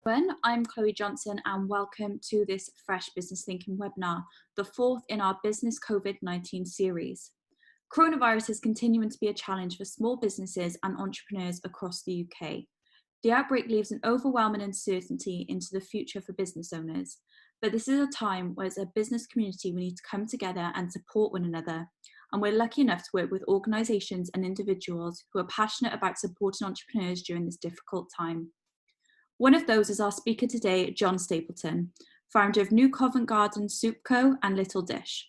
I'm Chloe Johnson and welcome to this Fresh Business Thinking webinar, the fourth in our Business COVID-19 series. Coronavirus is continuing to be a challenge for small businesses and entrepreneurs across the UK. The outbreak leaves an overwhelming uncertainty into the future for business owners, but this is a time where as a business community we need to come together and support one another, and we're lucky enough to work with organisations and individuals who are passionate about supporting entrepreneurs during this difficult time. One of those is our speaker today, John Stapleton, founder of New Covent Garden Soup Co and Little Dish.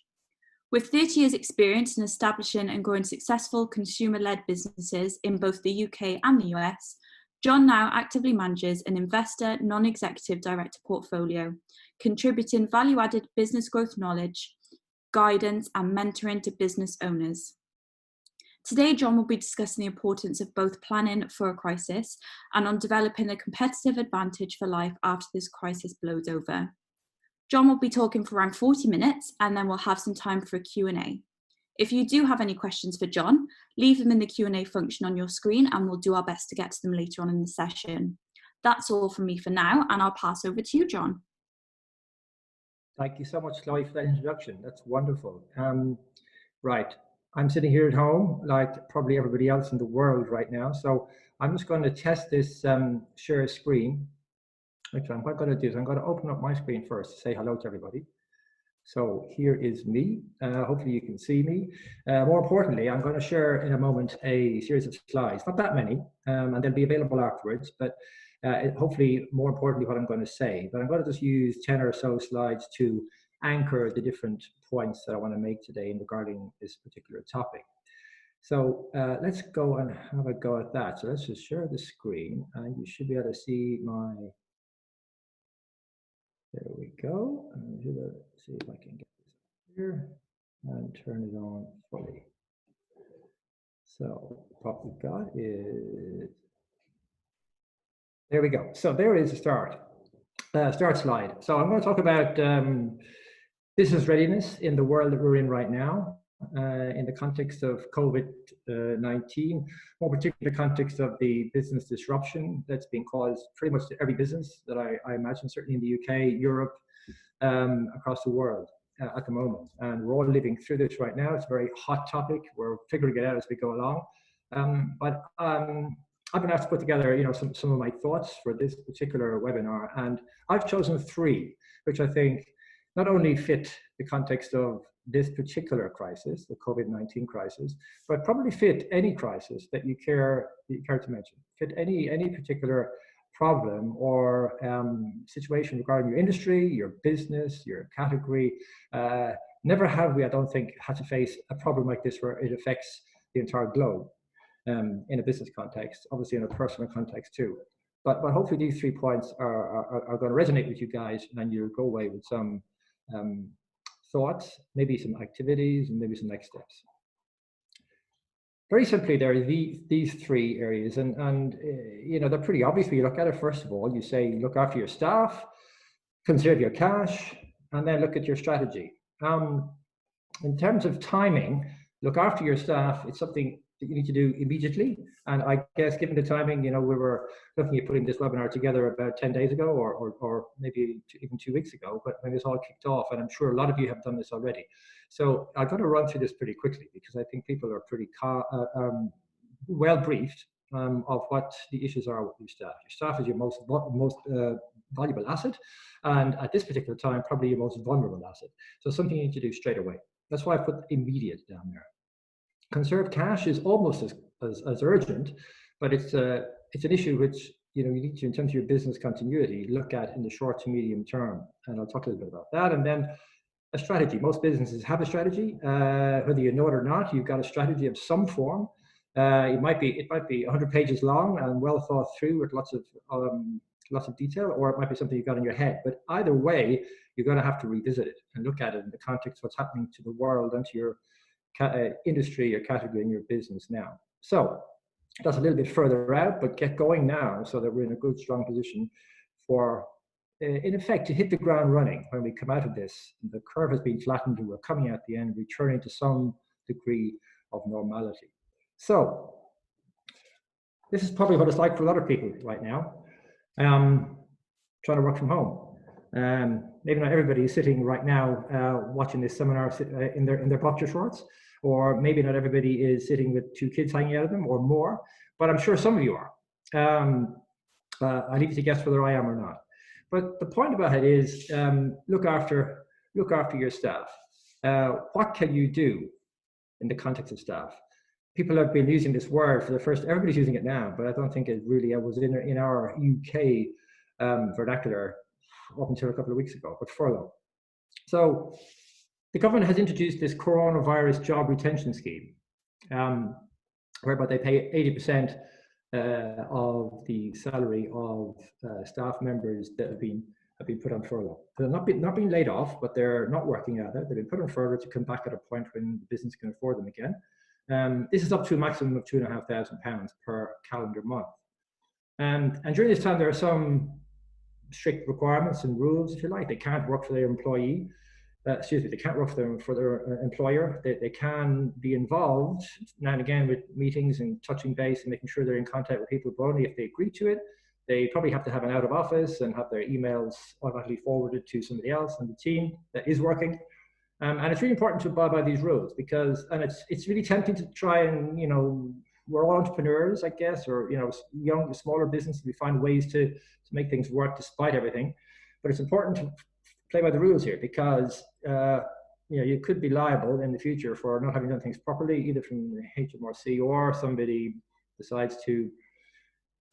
With 30 years experience in establishing and growing successful consumer-led businesses in both the UK and the US, John now actively manages an investor non-executive director portfolio, contributing value-added business growth knowledge, guidance and mentoring to business owners. Today, John will be discussing the importance of both planning for a crisis and on developing a competitive advantage for life after this crisis blows over. John will be talking for around 40 minutes and then we'll have some time for a Q&A. If you do have any questions for John, leave them in the Q&A function on your screen and we'll do our best to get to them later on in the session. That's all from me for now, and I'll pass over to you, John. Thank you so much, Chloe, for that introduction. That's wonderful. Right. I'm sitting here at home, like probably everybody else in the world right now. So I'm just going to test this share screen. Which I'm going to do is I'm going to open up my screen first to say hello to everybody. So here is me. Hopefully you can see me. More importantly, I'm going to share in a moment a series of slides, not that many, and they'll be available afterwards. But hopefully, more importantly, what I'm going to say. But I'm going to just use 10 or so slides to anchor the different points that I want to make today regarding this particular topic. So let's go and have a go at that. So let's just share the screen and you should be able to see my, there we go. And let's see if I can get this here and turn it on fully. So what we've got is, there we go. So there is a start slide. So I'm going to talk about business readiness in the world that we're in right now, in the context of COVID-19, more particular context of the business disruption that's been caused pretty much to every business that I imagine, certainly in the UK, Europe, across the world at the moment. And we're all living through this right now. It's a very hot topic. We're figuring it out as we go along. I've been asked to put together, some of my thoughts for this particular webinar, and I've chosen three, which I think not only fit the context of this particular crisis, the COVID-19 crisis, but probably fit any crisis that you care to mention, fit any particular problem or situation regarding your industry, your business, your category. Never have we, I don't think, had to face a problem like this where it affects the entire globe in a business context, obviously in a personal context too. But hopefully these 3 points are going to resonate with you guys, and you'll go away with some thoughts, maybe some activities, and maybe some next steps. Very simply, there are these 3 areas, and they're pretty obvious when you look at it. First of all, you say look after your staff, conserve your cash, and then look at your strategy. In terms of timing, look after your staff. It's something that you need to do immediately. And I guess given the timing, we were looking at putting this webinar together about 10 days ago or maybe even 2 weeks ago, but when this all kicked off, and I'm sure a lot of you have done this already. So I'm going to run through this pretty quickly because I think people are pretty well briefed of what the issues are with your staff. Your staff is your most valuable asset, and at this particular time, probably your most vulnerable asset. So something you need to do straight away. That's why I put immediate down there. Conserve cash is almost as urgent, but it's an issue which you need to, in terms of your business continuity, look at in the short to medium term, and I'll talk a little bit about that. And then a strategy. Most businesses have a strategy, whether you know it or not. You've got a strategy of some form. It might be 100 pages long and well thought through with lots of detail, or it might be something you've got in your head. But either way, you're going to have to revisit it and look at it in the context of what's happening to the world and to your industry, your category, and your business now. So that's a little bit further out, but get going now so that we're in a good, strong position for, in effect, to hit the ground running when we come out of this. The curve has been flattened and we're coming at the end, returning to some degree of normality. So this is probably what it's like for a lot of people right now. trying to work from home. Maybe not everybody is sitting right now watching this seminar in their boxer shorts, or maybe not everybody is sitting with 2 kids hanging out of them or more, but I'm sure some of you are. I leave it to guess whether I am or not. But the point about it is look after your staff. What can you do in the context of staff? People have been using this word for the first, everybody's using it now, but I don't think it really was in our UK vernacular up until a couple of weeks ago, but furlough. So the government has introduced this coronavirus job retention scheme, whereby they pay 80% of the salary of staff members that have been put on furlough. They're not being laid off, but they're not working at it. They've been put on furlough to come back at a point when the business can afford them again. This is up to a maximum of £2,500 per calendar month. And during this time, there are some strict requirements and rules, if you like. They can't work for their employee. They can't work for their employer. They can be involved now and again with meetings and touching base and making sure they're in contact with people, but only if they agree to it. They probably have to have an out of office and have their emails automatically forwarded to somebody else on the team that is working. And it's really important to abide by these rules because, and it's really tempting to try and, we're all entrepreneurs, I guess, or, young, smaller businesses, we find ways to make things work despite everything. But it's important to play by the rules here because, you could be liable in the future for not having done things properly, either from the HMRC or somebody decides to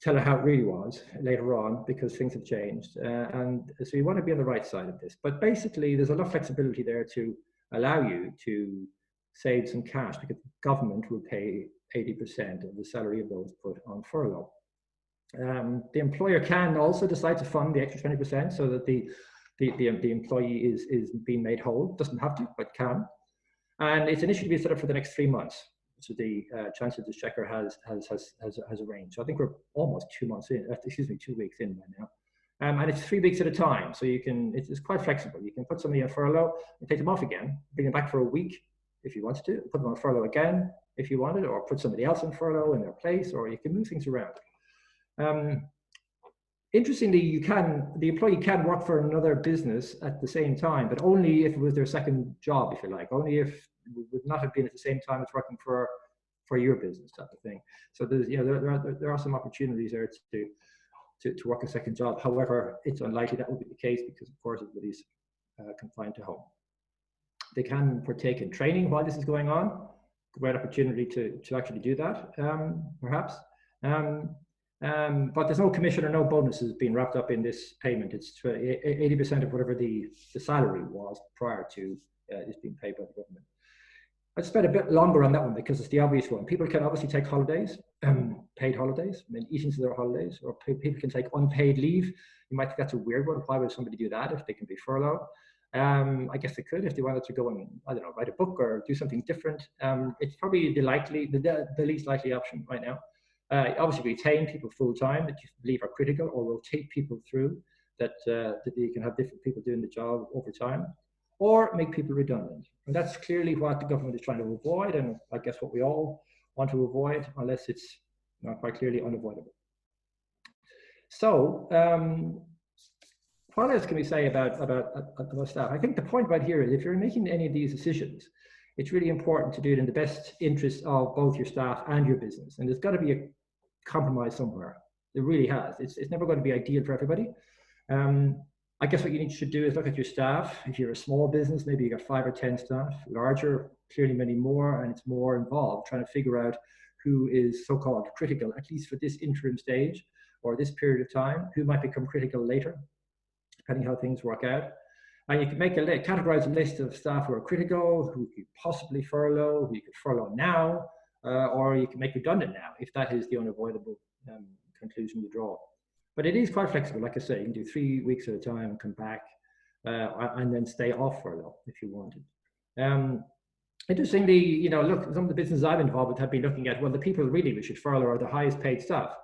tell her how it really was later on because things have changed. And so you want to be on the right side of this. But basically, there's a lot of flexibility there to allow you to save some cash because the government will pay 80% of the salary of those put on furlough. The employer can also decide to fund the extra 20% so that the employee is being made whole. Doesn't have to, but can. And it's initially been set up for the next 3 months. So the Chancellor's Exchequer has arranged. So I think we're almost 2 months in, 2 weeks in by now. And it's 3 weeks at a time. So it's quite flexible. You can put somebody on furlough and take them off again, bring them back for a week if you wanted to, put them on furlough again if you wanted, or put somebody else on furlough in their place, or you can move things around. Interestingly, the employee can work for another business at the same time, but only if it was their second job, if you like, only if it would not have been at the same time as working for your business type of thing. So there's, there are some opportunities there to work a second job. However, it's unlikely that will be the case because, of course, everybody's confined to home. They can partake in training while this is going on. Great opportunity to actually do that, perhaps. But there's no commission or no bonuses being wrapped up in this payment. It's 80% of whatever the salary was prior to is being paid by the government. I spent a bit longer on that one because it's the obvious one. People can obviously take holidays, paid holidays, eat into their holidays, or people can take unpaid leave. You might think that's a weird one. Why would somebody do that if they can be furloughed? I guess they could if they wanted to go and, I don't know, write a book or do something different. It's probably the least likely option right now. Obviously, retain people full time that you believe are critical, or rotate people through that you can have different people doing the job over time, or make people redundant. And that's clearly what the government is trying to avoid, and I guess what we all want to avoid, unless it's not quite clearly unavoidable. So, what else can we say about staff? I think the point right here is if you're making any of these decisions, it's really important to do it in the best interest of both your staff and your business. And there's got to be a compromise somewhere. It really has. It's never going to be ideal for everybody. I guess what you should do is look at your staff. If you're a small business, maybe you got 5 or 10 staff. Larger, clearly many more, and it's more involved trying to figure out who is so-called critical, at least for this interim stage or this period of time, who might become critical later, depending how things work out. And you can make categorize a list of staff who are critical, who you possibly furlough, who you could furlough now, or you can make redundant now, if that is the unavoidable conclusion you draw. But it is quite flexible. Like I say, you can do 3 weeks at a time and come back and then stay off furlough if you wanted. Interestingly, look, some of the businesses I've been involved with have been looking at, well, the people really we should furlough are the highest paid staff,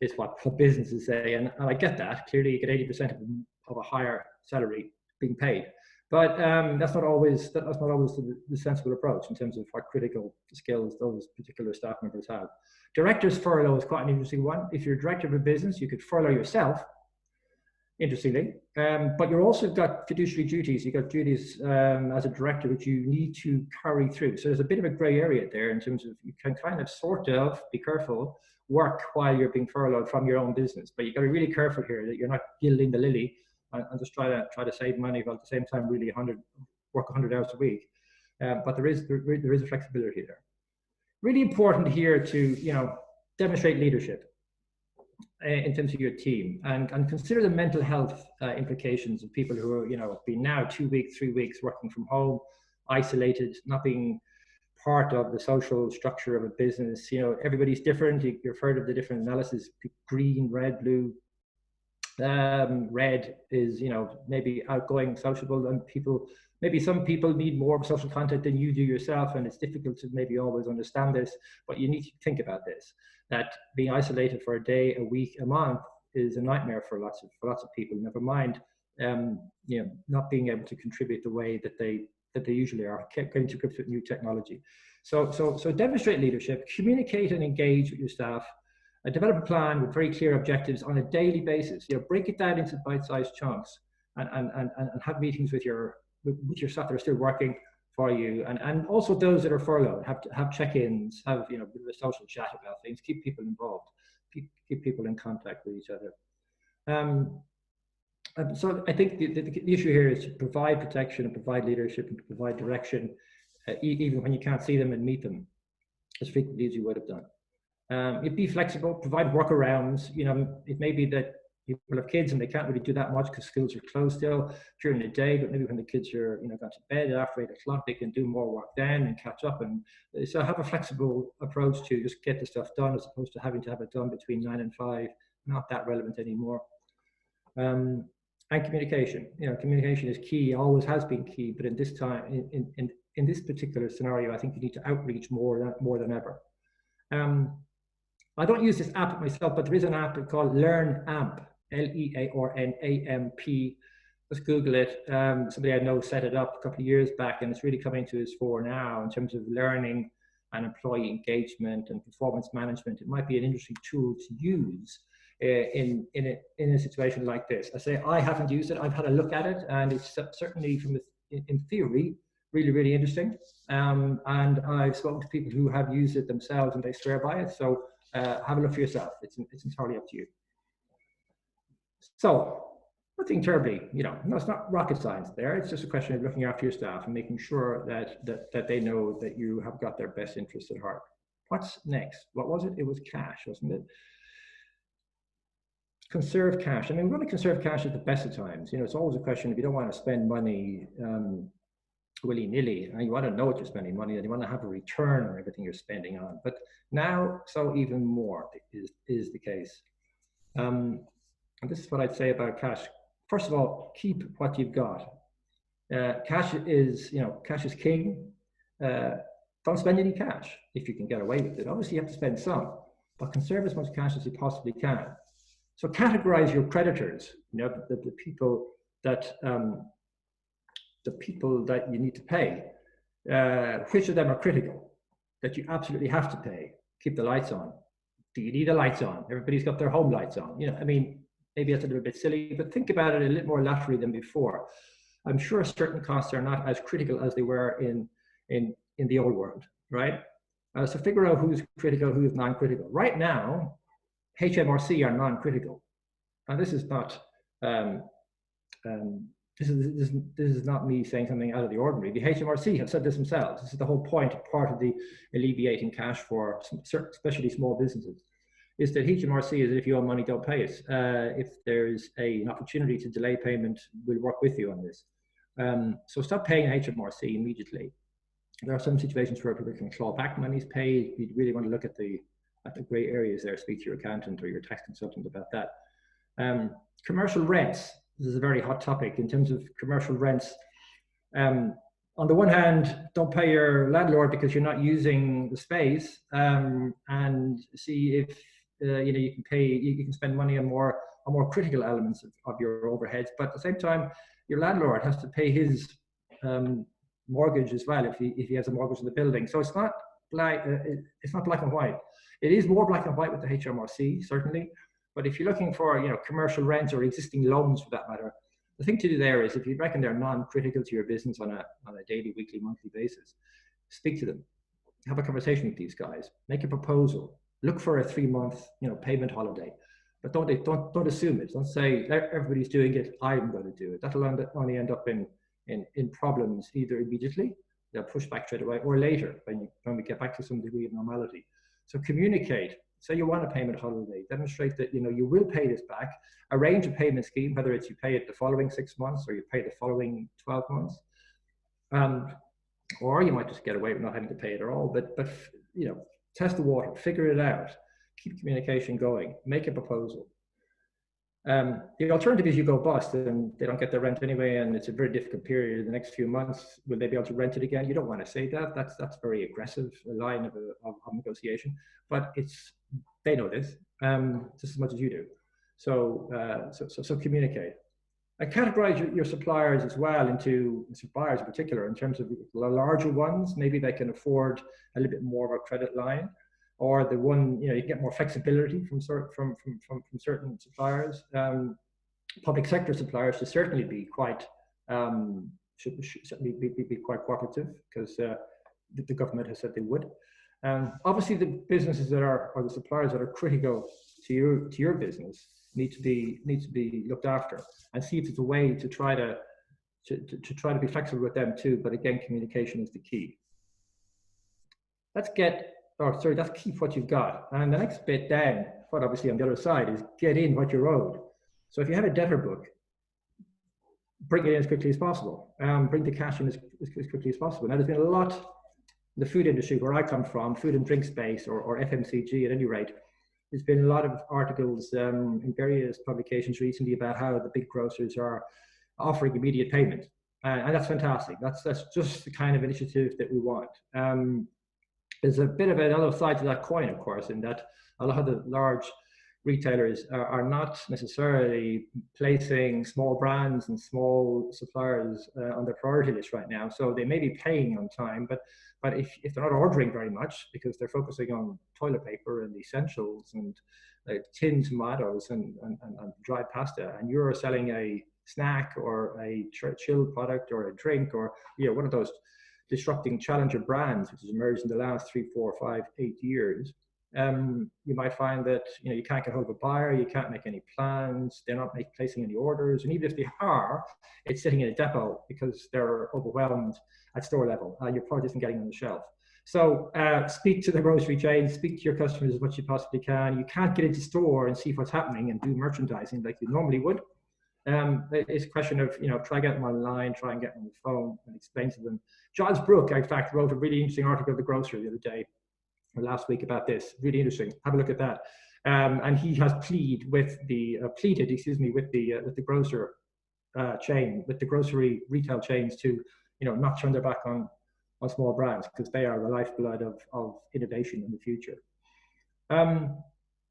is what businesses say. And I get that. Clearly, you get 80% of a higher salary being paid. But that's not always the sensible approach in terms of what critical skills those particular staff members have. Directors furlough is quite an interesting one. If you're a director of a business, you could furlough yourself interestingly. But you're also got fiduciary duties. You've got duties as a director which you need to carry through. So there's a bit of a grey area there in terms of you can kind of sort of, be careful, work while you're being furloughed from your own business. But you've got to be really careful here that you're not gilding the lily and just try to save money while at the same time really work 100 hours a week. But there is a flexibility there. Really important here to demonstrate leadership in terms of your team and consider the mental health implications of people who are been now 2 weeks, 3 weeks working from home, isolated, not being part of the social structure of a business. Everybody's different. You've heard of the different analysis: green, red, blue. Red is maybe outgoing, sociable, and maybe some people need more social contact than you do yourself, and it's difficult to maybe always understand this, but you need to think about this, that being isolated for a day, a week, a month is a nightmare for lots of people, never mind not being able to contribute the way that they usually are, getting to grips with new technology. So demonstrate leadership, communicate and engage with your staff. Develop a plan with very clear objectives on a daily basis. Break it down into bite-sized chunks and have meetings with your staff that are still working for you, and also those that are furloughed. Have check-ins, have a bit of a social chat about things. Keep people involved. Keep people in contact with each other. So I think the issue here is to provide protection and provide leadership and to provide direction, even when you can't see them and meet them as frequently as you would have done. Be flexible, provide workarounds. It may be that people have kids and they can't really do that much because schools are closed still during the day, but maybe when the kids are gone to bed after 8 o'clock, they can do more work then and catch up. And so have a flexible approach to just get the stuff done, as opposed to having to have it done between 9 and 5. Not that relevant anymore. And communication. Communication is key, always has been key, but in this time, in this particular scenario, I think you need to outreach more than ever. I don't use this app myself, but there is an app called LearnAmp, LEARNAMP. Just Google it. Somebody I know set it up a couple of years back, and it's really coming to its fore now in terms of learning and employee engagement and performance management. It might be an interesting tool to use in a situation like this. I say I haven't used it. I've had a look at it, and it's certainly, in theory, really, really interesting. And I've spoken to people who have used it themselves, and they swear by it. So have a look for yourself. It's entirely up to you. So nothing terribly, it's not rocket science there. It's just a question of looking after your staff and making sure that they know that you have got their best interests at heart. What's next? What was it? It was cash, wasn't it? Conserve cash. I mean, we want to conserve cash at the best of times. It's always a question, if you don't want to spend money willy-nilly, and you want to know what you're spending money on, you want to have a return on everything you're spending on. But now, so even more is the case. And this is what I'd say about cash. First of all, keep what you've got. Cash is king. Don't spend any cash if you can get away with it. Obviously, you have to spend some, but conserve as much cash as you possibly can. So categorize your creditors. The people that you need to pay. Which of them are critical that you absolutely have to pay? Keep the lights on. Do you need the lights on? Everybody's got their home lights on. I mean, maybe that's a little bit silly, but think about it a little more laterally than before. I'm sure certain costs are not as critical as they were in the old world, right? So figure out who's critical, who's non-critical. Right now, HMRC are non-critical. And this is not this is not me saying something out of the ordinary. The HMRC have said this themselves. This is the whole point, part of the alleviating cash for especially small businesses, is that HMRC is, if you owe money, don't pay it. If there's an opportunity to delay payment, we'll work with you on this. So stop paying HMRC immediately. There are some situations where people can claw back monies paid. You really want to look at the grey areas there. Speak to your accountant or your tax consultant about that. Commercial rents. This is a very hot topic in terms of commercial rents. On the one hand, don't pay your landlord because you're not using the space, and see if you can spend money on more critical elements of your overheads. But at the same time, your landlord has to pay his mortgage as well if he has a mortgage on the building. So it's not black and white. It is more black and white with the HMRC, certainly. But if you're looking for, commercial rents or existing loans for that matter, the thing to do there is if you reckon they're non-critical to your business on a daily, weekly, monthly basis, speak to them, have a conversation with these guys, make a proposal, look for a 3-month, payment holiday, but don't assume it. Don't say everybody's doing it, I'm going to do it. That'll only end up in problems either immediately, they'll push back straight away, or later when we get back to some degree of normality. So communicate. Say you want a payment holiday, demonstrate that you will pay this back, arrange a payment scheme, whether it's you pay it the following 6 months or you pay the following 12 months. Or you might just get away with not having to pay it at all, but test the water, figure it out, keep communication going, make a proposal. The alternative is you go bust and they don't get their rent anyway, and it's a very difficult period in the next few months. Will they be able to rent it again? You don't want to say that. That's very aggressive, a line of negotiation. But they know this just as much as you do. So communicate. And categorize your suppliers as well into suppliers in particular in terms of the larger ones. Maybe they can afford a little bit more of a credit line, or the one, you get more flexibility from certain suppliers. Public sector suppliers should certainly be quite be quite cooperative, because the government has said they would. Obviously, the businesses or the suppliers that are critical to your business need to be looked after, and see if there's a way to try to be flexible with them too. But again, communication is the key. Let's keep what you've got. And the next bit then, what obviously on the other side, is get in what you're owed. So if you have a debtor book, bring it in as quickly as possible. Bring the cash in as quickly as possible. Now, there's been a lot in the food industry where I come from, food and drink space, or FMCG at any rate. There's been a lot of articles in various publications recently about how the big grocers are offering immediate payment. And that's fantastic. That's just the kind of initiative that we want. There's a bit of another side to that coin, of course, in that a lot of the large retailers are not necessarily placing small brands and small suppliers on their priority list right now. So they may be paying on time, but if they're not ordering very much because they're focusing on toilet paper and essentials and tinned tomatoes and dried pasta, and you're selling a snack or a chilled product or a drink or one of those disrupting challenger brands which has emerged in the last 3, 4, 5, 8 years, you might find that you can't get hold of a buyer, you can't make any plans, they're not placing any orders, and even if they are, it's sitting in a depot because they're overwhelmed at store level. Your product isn't getting on the shelf. So speak to the grocery chain, speak to your customers as much as you possibly can. You can't get into store and see what's happening and do merchandising like you normally would. It's a question of, try and get them online, try and get them on the phone and explain to them. Giles Brooke, in fact, wrote a really interesting article in The Grocer the other day, or last week, about this. Really interesting. Have a look at that. And he has pleaded with the grocer chain, with the grocery retail chains to, not turn their back on small brands, because they are the lifeblood of innovation in the future.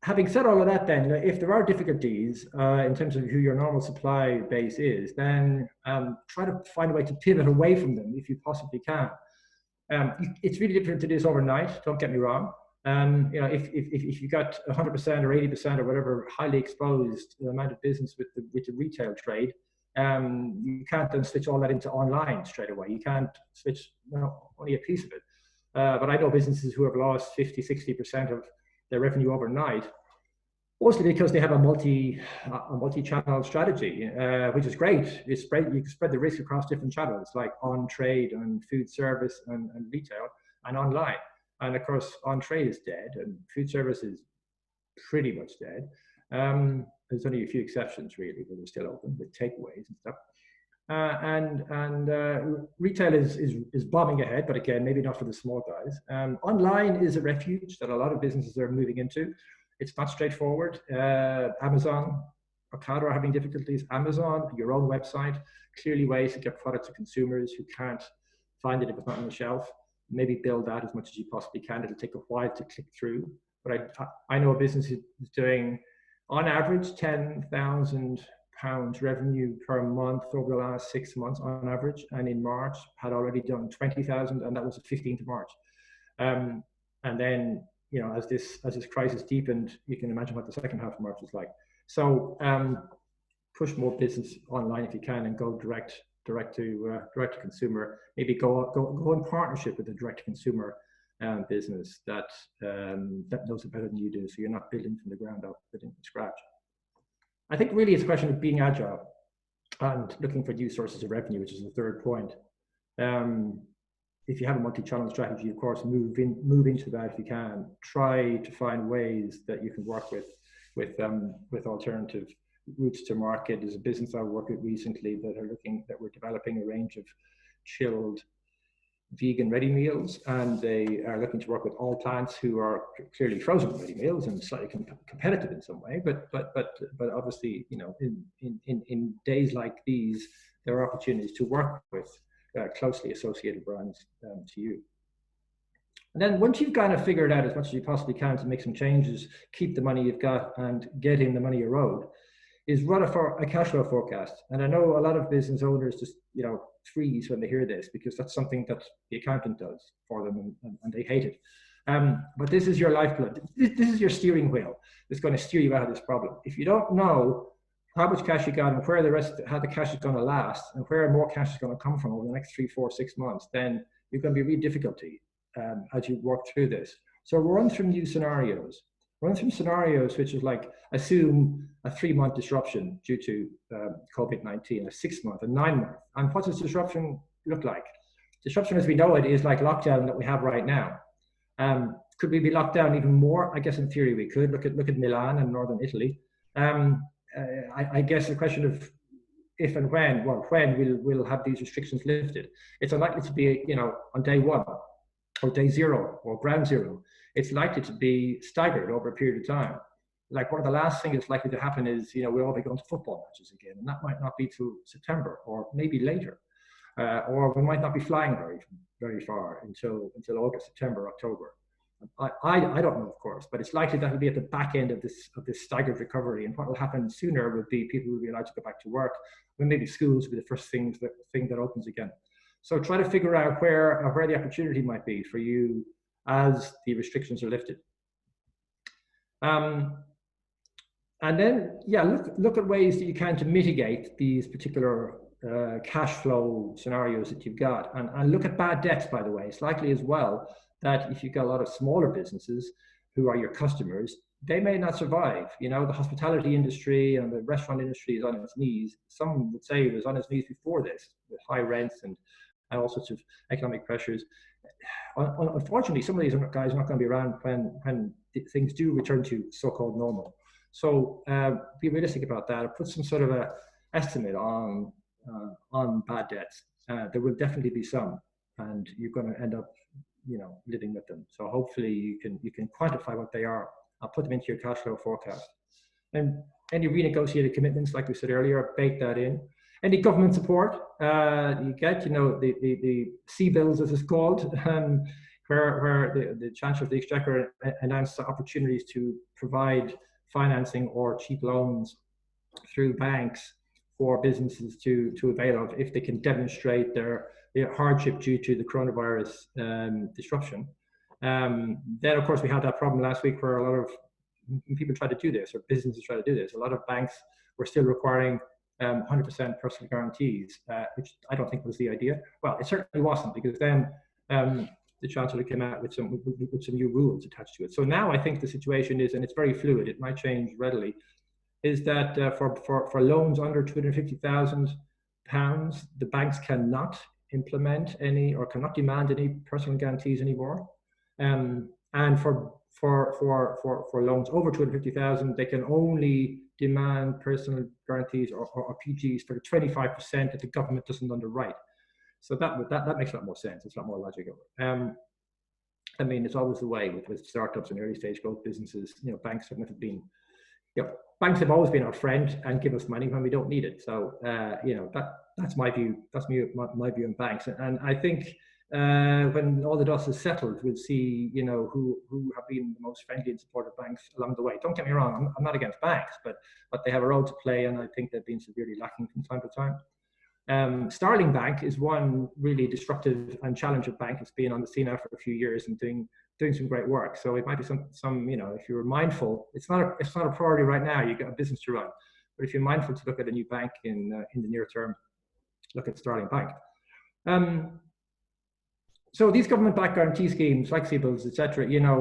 Having said all of that, then, if there are difficulties in terms of who your normal supply base is, then try to find a way to pivot away from them if you possibly can. It's really difficult to do this overnight, don't get me wrong. If you got 100% or 80% or whatever highly exposed amount of business with the retail trade, you can't then switch all that into online straight away. You can't switch only a piece of it. But I know businesses who have lost 50, 60% of their revenue overnight, mostly because they have a multi-channel strategy, which is great. You can spread the risk across different channels, like on trade and food service and retail and online. And of course, on trade is dead and food service is pretty much dead. There's only a few exceptions really, but they're still open with takeaways and stuff. Retail is bombing ahead, but again, maybe not for the small guys. Online is a refuge that a lot of businesses are moving into. It's not straightforward. Amazon, Ocado are having difficulties. Amazon, your own website, clearly ways to get products to consumers who can't find it if it's not on the shelf. Maybe build that as much as you possibly can. It'll take a while to click through. But I know a business is doing, on average, £10,000 revenue per month over the last 6 months on average, and in March had already done 20,000, and that was the 15th of March. And then, as this crisis deepened, you can imagine what the second half of March was like. So push more business online if you can, and go direct to consumer. Maybe go in partnership with a direct to consumer business that knows it better than you do, so you're not building from the ground up, building from scratch. I think really it's a question of being agile and looking for new sources of revenue, which is the third point. If you have a multi-channel strategy, of course, move into that if you can. Try to find ways that you can work with alternative routes to market. There's a business I worked with recently that we're developing a range of chilled vegan ready meals, and they are looking to work with all plants who are clearly frozen ready meals and slightly competitive in some way, but obviously, you know, in days like these, there are opportunities to work with closely associated brands to you. And then once you've kind of figured out as much as you possibly can to make some changes, keep the money you've got and get in the money you owed, is run a cash flow forecast. And I know a lot of business owners just, you know, freeze when they hear this, because that's something that the accountant does for them, and they hate it. But this is your lifeblood. This is your steering wheel that's going to steer you out of this problem. If you don't know how much cash you got and where how the cash is going to last and where more cash is going to come from over the next 3, 4, 6 months, then you're going to be really difficulty as you work through this. So run through new scenarios. Run through scenarios which is like, assume a 3-month disruption due to COVID-19, a 6-month, a 9-month. And what does disruption look like? Disruption as we know it is like lockdown that we have right now. Could we be locked down even more? I guess in theory we could. Look at Milan and northern Italy. I guess the question of if and when, well, when we'll have these restrictions lifted. It's unlikely to be, you know, on day 1 or day 0 or ground zero. It's likely to be staggered over a period of time. Like one of the last things that's likely to happen is, you know, we'll all be going to football matches again, and that might not be till September or maybe later, or we might not be flying very far until August, September, October. I don't know, of course, but it's likely that will be at the back end of this staggered recovery. And what will happen sooner would be people will be allowed to go back to work, when maybe schools will be the first thing that opens again. So try to figure out where the opportunity might be for you as the restrictions are lifted. And then, yeah, look at ways that you can to mitigate these particular cash flow scenarios that you've got. And look at bad debts, by the way. It's likely as well that if you've got a lot of smaller businesses who are your customers, they may not survive. You know, the hospitality industry and the restaurant industry is on its knees. Some would say it was on its knees before this, with high rents and all sorts of economic pressures. Unfortunately, some of these guys are not going to be around when things do return to so-called normal. So be realistic about that. Put some sort of a estimate on bad debts. There will definitely be some, and you're going to end up, you know, living with them. So hopefully you can quantify what they are. I'll put them into your cash flow forecast. And any renegotiated commitments, like we said earlier, bake that in. Any government support you get, you know, the C-bills, as it's called, where the Chancellor of the Exchequer announced opportunities to provide financing or cheap loans through banks for businesses to avail of if they can demonstrate their hardship due to the coronavirus disruption. Then, of course, we had that problem last week where a lot of people tried to do this, or businesses tried to do this. A lot of banks were still requiring 100% personal guarantees, which I don't think was the idea. Well, it certainly wasn't, because then the Chancellor came out with some new rules attached to it. So now I think the situation is, and it's very fluid, it might change readily, is that for loans under £250,000, the banks cannot implement any or cannot demand any personal guarantees anymore. And for loans over 250,000, they can only demand personal guarantees or PGs for the 25% that the government doesn't underwrite. So that makes a lot more sense. It's a lot more logical. I mean, it's always the way with startups and early stage growth businesses. You know, banks have never been, you know, banks have always been our friend and give us money when we don't need it. So you know, that's my view. That's my view on banks. And I think when all the dust is settled, we'll see, you know, who have been the most friendly and supportive banks along the way. Don't get me wrong, I'm not against banks, but they have a role to play, and I think they've been severely lacking from time to time. Starling Bank is one really disruptive and challenging bank. It's been on the scene now for a few years and doing doing some great work. So it might be some you know, if you're mindful, it's not a priority right now. You've got a business to run, but if you're mindful to look at a new bank in the near term, look at Sterling Bank. So these government-backed guarantee schemes, flexibles, etc., you know,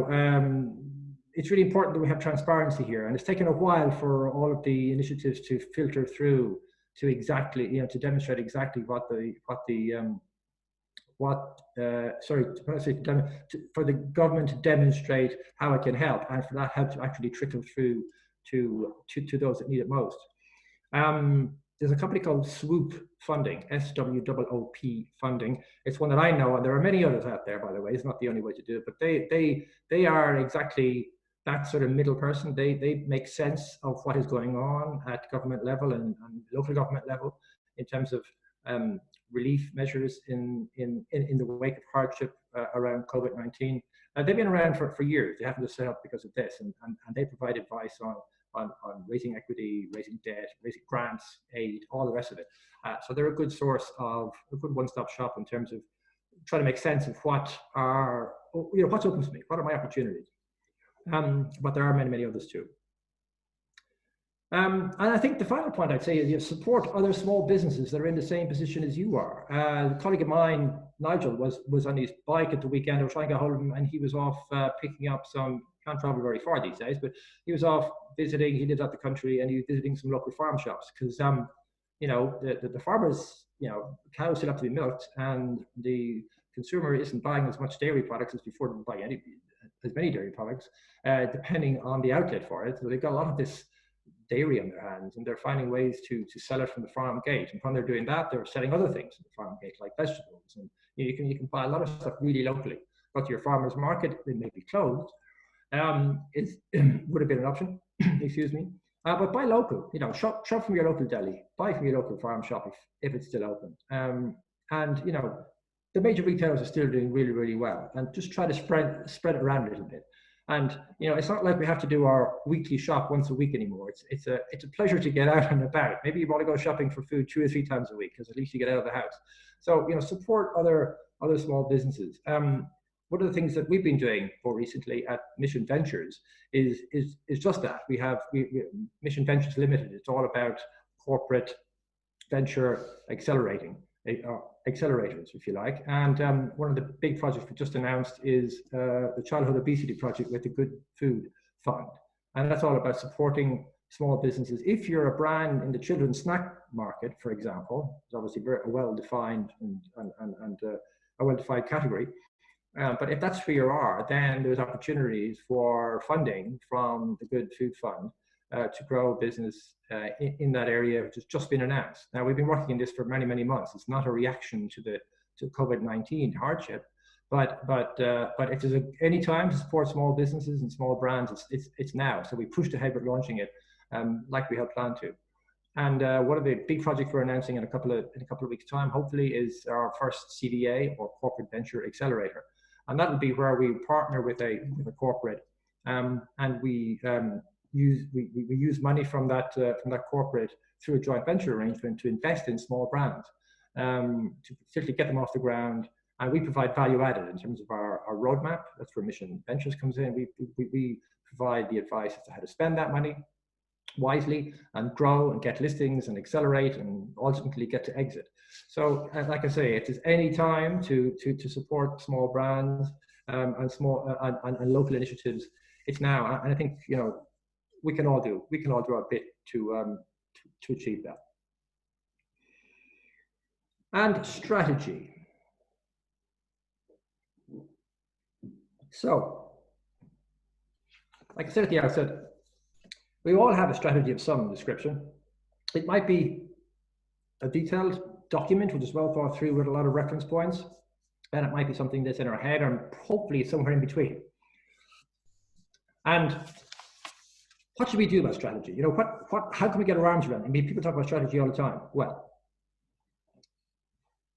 it's really important that we have transparency here, and it's taken a while for all of the initiatives to filter through to exactly, you know, to demonstrate exactly for the government to demonstrate how it can help, and for that help to actually trickle through to those that need it most. There's a company called Swoop Funding, SWOOP Funding. It's one that I know, and there are many others out there, by the way. It's not the only way to do it, but they are exactly that sort of middle person. They make sense of what is going on at government level and local government level in terms of relief measures in the wake of hardship around COVID-19. They've been around for years. They haven't just set up because of this, and they provide advice on raising equity, raising debt, raising grants, aid, all the rest of it. So they're a good source of a good one-stop shop in terms of trying to make sense of what's open to me, what are my opportunities. But there are many, many others too. And I think the final point I'd say is you support other small businesses that are in the same position as you are. A colleague of mine, Nigel, was on his bike at the weekend. I was trying to get hold of him, and he was off picking up some, can't travel very far these days, but he was off visiting, he lives out the country, and he was visiting some local farm shops because, you know, the farmers, you know, cows still have to be milked, and the consumer isn't buying as much dairy products as before, didn't buy as many dairy products, depending on the outlet for it. So they've got a lot of this dairy on their hands, and they're finding ways to sell it from the farm gate. And when they're doing that, they're selling other things from the farm gate, like vegetables. And you can buy a lot of stuff really locally. Go to your farmer's market, it may be closed. It would have been an option, excuse me. But buy local, you know, shop from your local deli, buy from your local farm shop if it's still open. And, you know, the major retailers are still doing really, really well. And just try to spread it around a little bit. And, you know, it's not like we have to do our weekly shop once a week anymore. It's a pleasure to get out and about. Maybe you want to go shopping for food 2 or 3 times a week, because at least you get out of the house. So, you know, support other small businesses. One of the things that we've been doing more recently at Mission Ventures is just that. We have Mission Ventures Limited. It's all about corporate venture accelerators, if you like. And one of the big projects we just announced is the Childhood Obesity Project with the Good Food Fund. And that's all about supporting small businesses. If you're a brand in the children's snack market, for example, it's obviously very well-defined and a well-defined category. But if that's where you are, then there's opportunities for funding from the Good Food Fund to grow a business in that area, which has just been announced. Now, we've been working on this for many, many months. It's not a reaction to COVID-19 hardship, but if there's any time to support small businesses and small brands, it's now. So we pushed ahead with launching it, like we had planned to. And one of the big projects we're announcing in a couple of weeks' time, hopefully, is our first CVA, or Corporate Venture Accelerator, and that will be where we partner with a corporate, and we use money from that corporate through a joint venture arrangement to invest in small brands, to particularly get them off the ground. And we provide value added in terms of our roadmap. That's where Mission Ventures comes in. We provide the advice as to how to spend that money wisely and grow and get listings and accelerate and ultimately get to exit. So, like I say, if there's any time to support small brands and small and local initiatives, it's now. And I think, you know, we can all do our bit to achieve that. And strategy. So, like I said at the outset, we all have a strategy of some description. It might be a detailed document which is well thought through with a lot of reference points, and it might be something that's in our head, and hopefully somewhere in between. And what should we do about strategy? You know, how can we get our arms around it? I mean, people talk about strategy all the time. Well,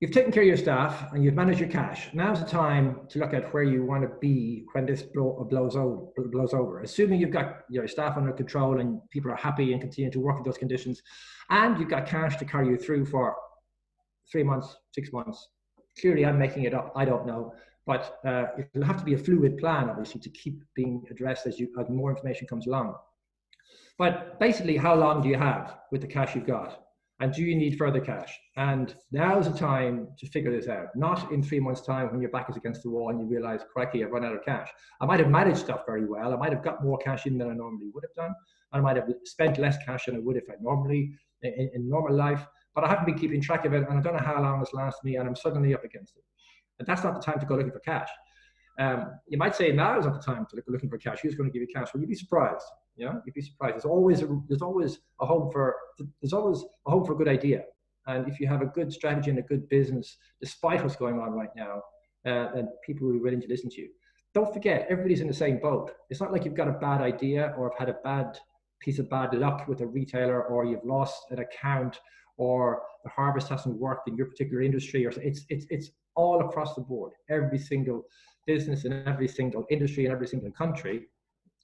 you've taken care of your staff and you've managed your cash. Now's the time to look at where you want to be when this blows over. Assuming you've got your staff under control and people are happy and continue to work in those conditions, and you've got cash to carry you through for 3 months, 6 months. Clearly, I'm making it up. I don't know. But it'll have to be a fluid plan, obviously, to keep being addressed as more information comes along. But basically, how long do you have with the cash you've got? And do you need further cash? And now's the time to figure this out, not in 3 months' time when your back is against the wall and you realize, crikey, I've run out of cash. I might have managed stuff very well. I might have got more cash in than I normally would have done. I might have spent less cash than I would if I normally, in normal life, but I haven't been keeping track of it, and I don't know how long it's lasted me, and I'm suddenly up against it. And that's not the time to go looking for cash. You might say now is not the time to look looking for cash. Who's going to give you cash? Well, you'd be surprised. You know, you'd be surprised. There's always a home for a good idea. And if you have a good strategy and a good business, despite what's going on right now, then people will be willing to listen to you. Don't forget, everybody's in the same boat. It's not like you've got a bad idea or have had a bad piece of bad luck with a retailer, or you've lost an account, or the harvest hasn't worked in your particular industry. Or it's all across the board. Every single business in every single industry in every single country,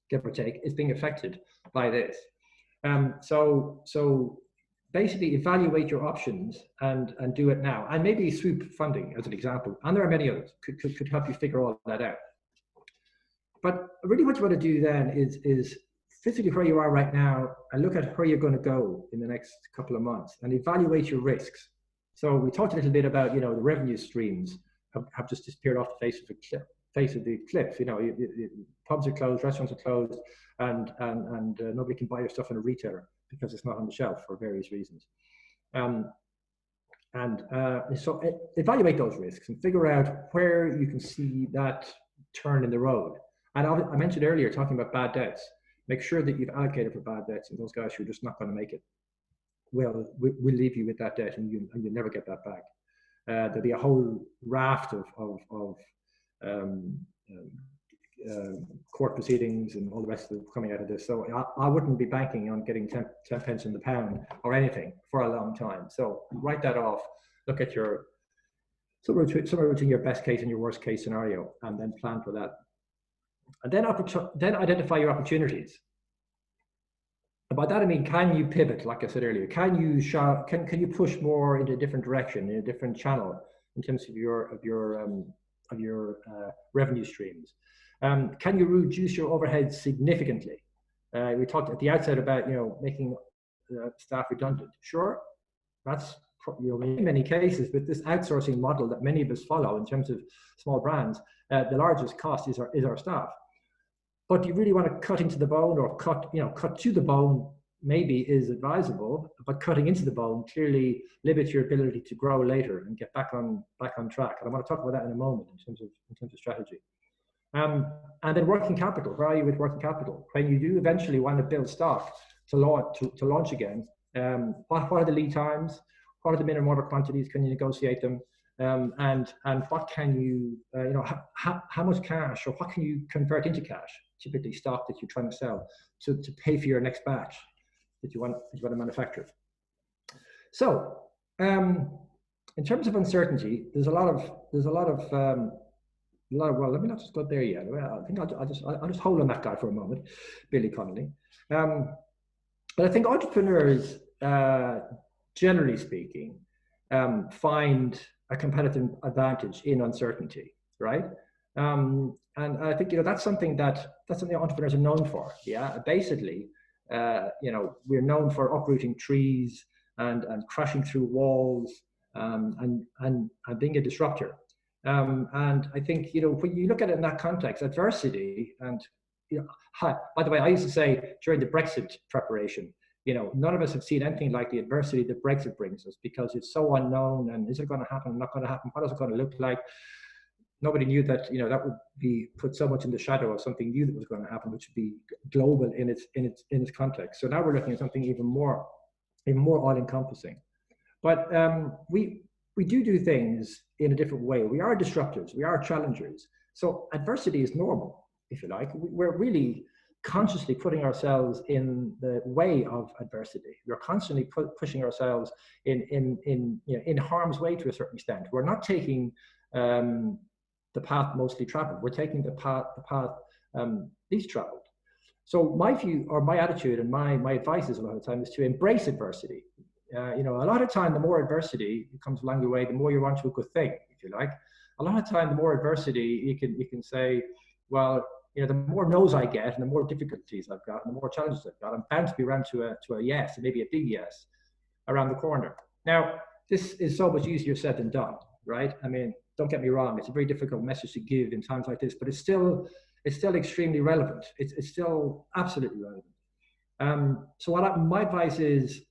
give or take, is being affected by this. So basically evaluate your options and do it now. And maybe swoop funding as an example. And there are many others could help you figure all that out. But really what you want to do then is physically where you are right now and look at where you're going to go in the next couple of months and evaluate your risks. So we talked a little bit about, the revenue streams have just disappeared off the face of the cliff. Pubs are closed, restaurants are closed, and nobody can buy your stuff in a retailer because it's not on the shelf for various reasons. So evaluate those risks and figure out where you can see that turn in the road. And I mentioned earlier, talking about bad debts, make sure that you've allocated for bad debts, and those guys who are just not going to make it, we'll leave you with that debt, and you'll never get that back. There'll be a whole raft of court proceedings and all the rest of it coming out of this. So I wouldn't be banking on getting 10 pence in the pound or anything for a long time. So write that off. Look at somewhere between your best case and your worst case scenario, and then plan for that. And then identify your opportunities. And by that I mean, can you pivot? Like I said earlier, can you push more into a different direction, in a different channel in terms of your revenue streams? Can you reduce your overhead significantly? We talked at the outset about making staff redundant. Sure, that's in many cases with this outsourcing model that many of us follow in terms of small brands. The largest cost is our staff. But you really want to cut into the bone, or cut to the bone maybe is advisable, but cutting into the bone clearly limits your ability to grow later and get back on track. And I want to talk about that in a moment in terms of strategy. And then working capital. Where are you with working capital? When you do eventually want to build stock to launch again, what are the lead times? What are the minimum order quantities? Can you negotiate them? And what can you, how much cash, or what can you convert into cash? Typically stock that you're trying to sell to pay for your next batch that you want to manufacture. So in terms of uncertainty, there's a lot of well, let me not just go there yet. I think I'll just hold on that guy for a moment, Billy Connolly. But I think entrepreneurs, generally speaking, find a competitive advantage in uncertainty, right? And I think that's something that entrepreneurs are known for. Yeah, basically, we're known for uprooting trees and crashing through walls and being a disruptor. And I think when you look at it in that context, adversity and by the way, I used to say during the Brexit preparation, none of us have seen anything like the adversity that Brexit brings us, because it's so unknown. And is it going to happen? Not going to happen? What is it going to look like? Nobody knew that that would be put so much in the shadow of something new that was going to happen, which would be global in its context. So now we're looking at something even more all-encompassing. But we do things in a different way. We are disruptors. We are challengers. So adversity is normal, if you like. We're really consciously putting ourselves in the way of adversity. We're constantly pushing ourselves in harm's way to a certain extent. We're not taking the path mostly traveled. We're taking the path least traveled. So my view, or my attitude, and my advice is a lot of the time is to embrace adversity. A lot of time, the more adversity comes along your way, the more you're onto a good thing, if you like. a lot of time, the more adversity, you can say, well, you know, the more no's I get and the more difficulties I've got and the more challenges I've got, I'm bound to be around to a yes, and maybe a big yes around the corner. Now, this is so much easier said than done, right? I mean, don't get me wrong, it's a very difficult message to give in times like this, but it's still extremely relevant. It's still absolutely relevant. So my advice is,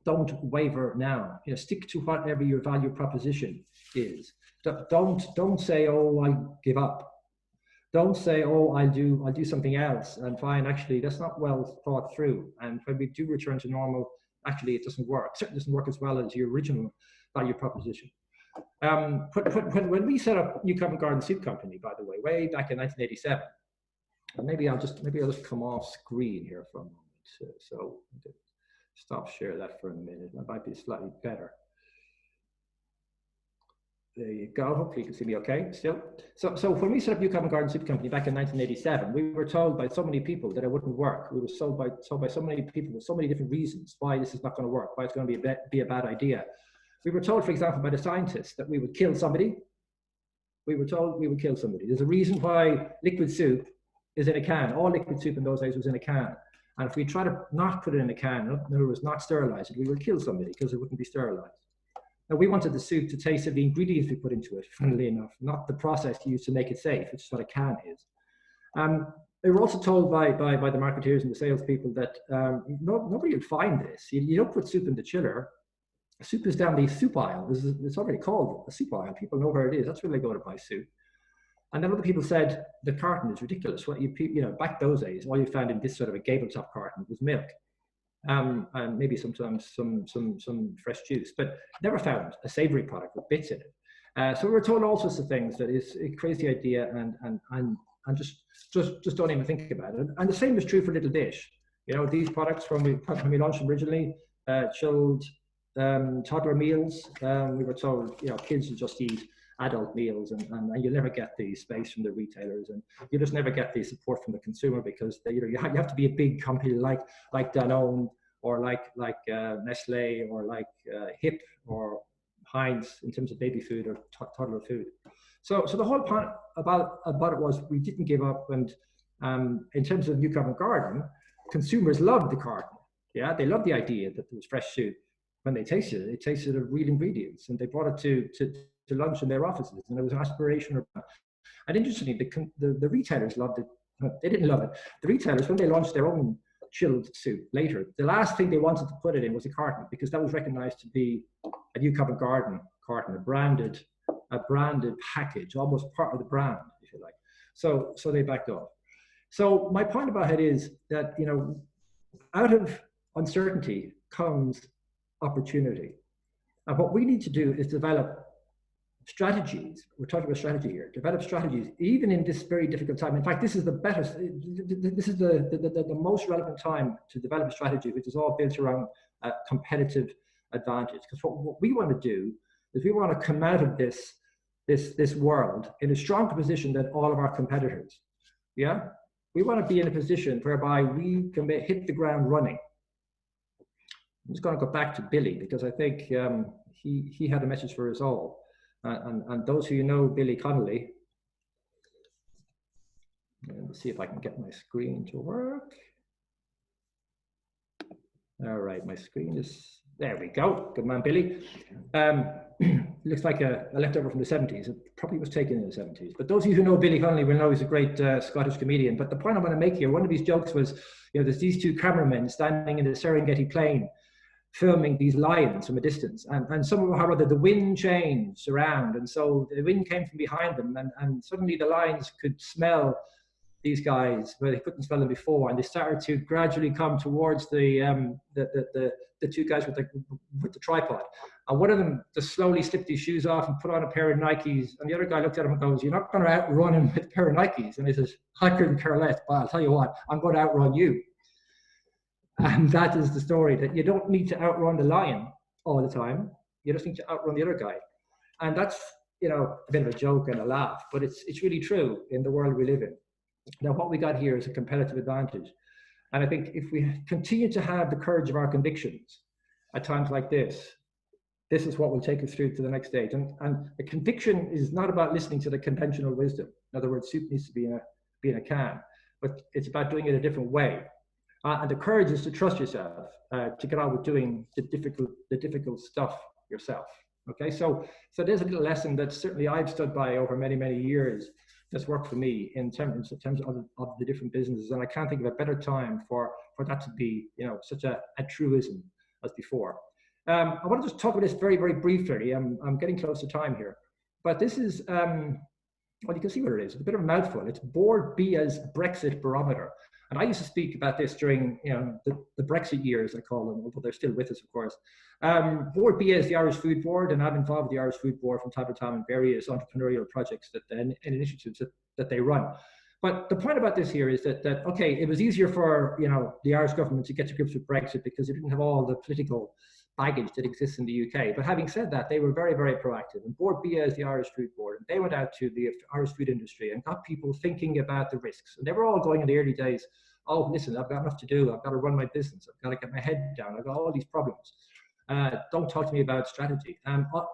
don't waver now. You know, stick to whatever your value proposition is. Don't say, oh, I give up. Don't say, oh, I'll do something else. And fine, actually, that's not well thought through. And when we do return to normal, actually, it doesn't work. It certainly doesn't work as well as your original value proposition. When we set up New Covent Garden Soup Company, by the way, way back in 1987, and maybe I'll just come off screen here for a moment. So stop share that for a minute. That might be slightly better. There you go. Hopefully you can see me okay still. So when we set up New Covent Garden Soup Company back in 1987, we were told by so many people that it wouldn't work. We were told by so many people with so many different reasons why this is not going to work, why it's going to be a bad idea. We were told, for example, by the scientists that we would kill somebody. We were told we would kill somebody. There's a reason why liquid soup is in a can. All liquid soup in those days was in a can. And if we try to not put it in a can, in other words, not sterilize it, we would kill somebody because it wouldn't be sterilized. Now, we wanted the soup to taste of the ingredients we put into it, funnily enough, not the process used to make it safe, which is what a can is. They were also told by the marketeers and the salespeople that nobody would find this. You don't put soup in the chiller. Soup is down the soup aisle. It's already called a soup aisle. People know where it is. That's where they go to buy soup. And then other people said the carton is ridiculous. What you know, back those days, all you found in this sort of a gable top carton was milk. And maybe sometimes some fresh juice, but never found a savory product with bits in it. So we were told all sorts of things that is a crazy idea, and just don't even think about it. And the same is true for Little Dish. You know, these products when we launched them originally, chilled toddler meals. We were told, you know, kids will just eat adult meals, and you'll never get the space from the retailers, and you just never get the support from the consumer, because they, you have to be a big company like Danone or like Nestle or like HIP or Heinz in terms of baby food or toddler food. So the whole point about it was we didn't give up, and in terms of New Covent Garden, consumers loved the carton. Yeah, they loved the idea that there was fresh soup. When they tasted it, tasted of real ingredients, and they brought it to lunch in their offices, and it was an aspiration. And interestingly, the retailers loved it. They didn't love it. The retailers, when they launched their own chilled soup later, the last thing they wanted to put it in was a carton, because that was recognized to be a New Covent Garden carton, a branded package, almost part of the brand, if you like. So they backed off. So my point about it is that, you know, out of uncertainty comes opportunity. And what we need to do is develop strategies. We're talking about strategy here. Develop strategies, even in this very difficult time. In fact, this is the most relevant time to develop a strategy, which is all built around competitive advantage. Because what we want to do is we want to come out of this world in a stronger position than all of our competitors. Yeah, we want to be in a position whereby we can hit the ground running. I'm just going to go back to Billy, because I think he had a message for us all. And those who know Billy Connolly, let's see if I can get my screen to work. All right, my screen is, there we go. Good man, Billy. Looks like a leftover from the 70s. It probably was taken in the 70s. But those of you who know Billy Connolly will know he's a great Scottish comedian. But the point I want to make here, one of his jokes was, you know, there's these two cameramen standing in the Serengeti plain, filming these lions from a distance, and somehow or other the wind changed around, and so the wind came from behind them, and suddenly the lions could smell these guys where they couldn't smell them before, and they started to gradually come towards the two guys with the tripod, and one of them just slowly slipped his shoes off and put on a pair of Nikes, and the other guy looked at him and goes, "You're not going to outrun him with a pair of Nikes," and he says, "I couldn't care less, but I'll tell you what, I'm going to outrun you." And that is the story, that you don't need to outrun the lion all the time. You just need to outrun the other guy. And that's, you know, a bit of a joke and a laugh, but it's really true in the world we live in. Now, what we got here is a competitive advantage. And I think if we continue to have the courage of our convictions at times like this, this is what will take us through to the next stage. And the conviction is not about listening to the conventional wisdom. In other words, soup needs to be in a can, but it's about doing it a different way. And the courage is to trust yourself, to get on with doing the difficult stuff yourself. Okay, so there's a little lesson that certainly I've stood by over many, many years that's worked for me in terms of the different businesses. And I can't think of a better time for that to be, such a truism as before. I want to just talk about this very, very briefly. I'm getting close to time here, but this is, well, you can see what it is. It's a bit of a mouthful. It's Board BIA's Brexit Barometer. And I used to speak about this during the Brexit years, I call them, although they're still with us, of course. Board BIA is the Irish Food Board, and I'm involved with the Irish Food Board from time to time in various entrepreneurial projects and initiatives that they run. But the point about this here is that okay, it was easier for the Irish government to get to grips with Brexit because it didn't have all the political baggage that exists in the UK. But having said that, they were very, very proactive. And Board BIA is the Irish Food Board. And they went out to the Irish food industry and got people thinking about the risks. And they were all going in the early days, oh, listen, I've got enough to do. I've got to run my business. I've got to get my head down. I've got all these problems. Don't talk to me about strategy.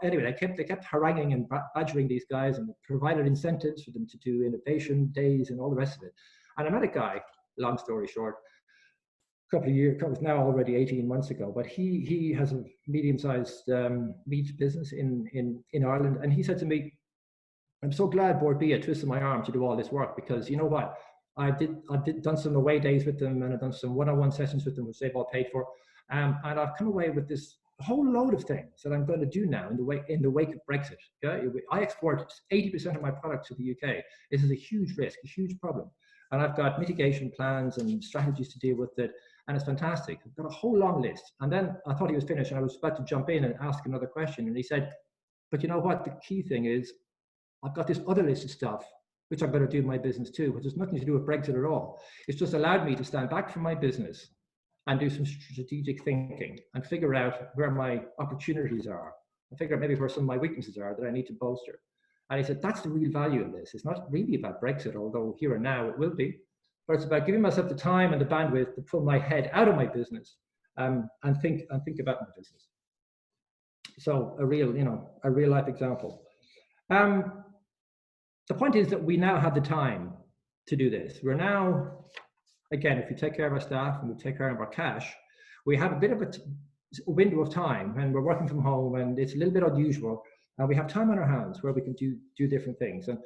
Anyway, they kept haranguing and badgering these guys and provided incentives for them to do innovation days and all the rest of it. And I met a guy, long story short, couple of years, it was now already 18 months ago, but he has a medium-sized meat business in Ireland, and he said to me, I'm so glad Board BIA twisted my arm to do all this work, because you know what, I done some away days with them, and I've done some one-on-one sessions with them, which they've all paid for, and I've come away with this whole load of things that I'm going to do now in the wake of Brexit. Okay? I export 80% of my product to the UK. This is a huge risk, a huge problem. And I've got mitigation plans and strategies to deal with it. And it's fantastic. I've got a whole long list. And then I thought he was finished and I was about to jump in and ask another question. And he said, but you know what? The key thing is I've got this other list of stuff, which I'm going to do in my business too, which has nothing to do with Brexit at all. It's just allowed me to stand back from my business and do some strategic thinking and figure out where my opportunities are and figure out maybe where some of my weaknesses are that I need to bolster. And he said, that's the real value of this. It's not really about Brexit, although here and now it will be, but it's about giving myself the time and the bandwidth to pull my head out of my business and think about my business. So a real life example. The point is that we now have the time to do this. We're now, again, if we take care of our staff and we take care of our cash, we have a bit of a window of time when we're working from home, and it's a little bit unusual. And we have time on our hands where we can do different things. And